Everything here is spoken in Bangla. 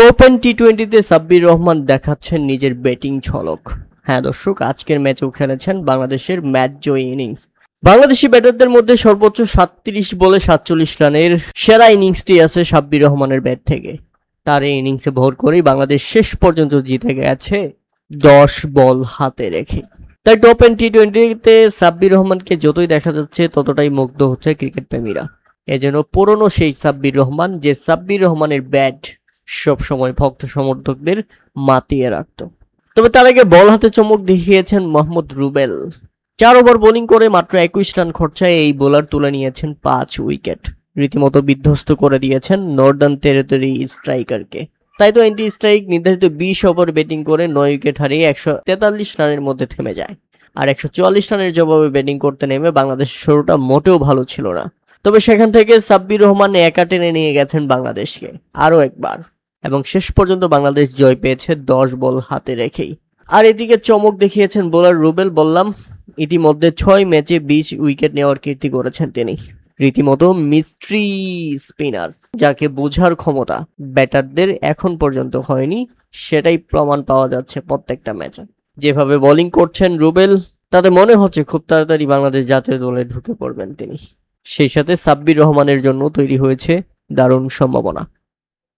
ওপেন টি-20তে সাব্বির রহমান দেখাচ্ছেন নিজের ব্যাটিং ঝলক। হ্যাঁ দর্শক, আজকের ম্যাচেও খেলেছেন বাংলাদেশের ম্যাচ জয়ী ইনিংস। বাংলাদেশি ব্যাটারদের মধ্যে সর্বোচ্চ 37 বলে 47 রানের সেরা ইনিংসটি আছে সাব্বির রহমানের ব্যাট থেকে। তার এই ইনিংসে ভর করেই বাংলাদেশ শেষ পর্যন্ত জিতে গেছে 10 বল হাতে রেখে। তাই ওপেন টি-20তে সাব্বির রহমানকে যতই দেখা যাচ্ছে ততটাই মুগ্ধ হচ্ছে ক্রিকেট প্রেমীরা। এজন্য পুরনো সেই সাব্বির রহমান, যে সাব্বির রহমানের ব্যাট সবসময় ভক্ত সমর্থকদের মাতিয়ে রাখত। তবে তার আগে বল হাতে চমক দেখিয়েছেন মোহাম্মদ রুবেল। 4 ওভার বোলিং করে মাত্র 21 রান খরচায় এই বোলার তুলে নিয়েছেন 5 উইকেট, রীতিমতো বিধ্বস্ত করে দিয়েছেন নর্দার্ন টেরিটরি স্ট্রাইকারকে। তাই তো অ্যান্টি স্ট্রাইক নির্ধারিত 20 ওভার ব্যাটিং করে 9 উইকেট হারিয়ে 143 রানের মধ্যে থেমে যায়। আর 144 রানের জবাবে ব্যাটিং করতে নেমে বাংলাদেশের শুরুটা মোটেও ভালো ছিল না। তবে সেখান থেকে সাব্বির রহমান একা টেনে নিয়ে গেছেন বাংলাদেশকে আরও একবার, এবং শেষ পর্যন্ত বাংলাদেশ জয় পেয়েছে 10 বল হাতে রেখেই। আর এদিকে চমক দেখিয়েছেন বোলার রুবেল। বললাম, ইতিমধ্যে 6 ম্যাচে 20 উইকেট নেওয়ার কীর্তি করেছেন তিনি। রীতিমতো মিস্ট্রি স্পিনার, যাকে বোঝার ক্ষমতা ব্যাটারদের এখন পর্যন্ত হয়নি, সেটাই প্রমাণ পাওয়া যাচ্ছে প্রত্যেকটা ম্যাচে। যেভাবে বোলিং করছেন রুবেল, তাতে মনে হচ্ছে খুব তাড়াতাড়ি বাংলাদেশ জাতীয় দলে ঢুকে পড়বেন তিনি। সেই সাথে সাব্বির রহমানের জন্য তৈরি হয়েছে দারুণ সম্ভাবনা।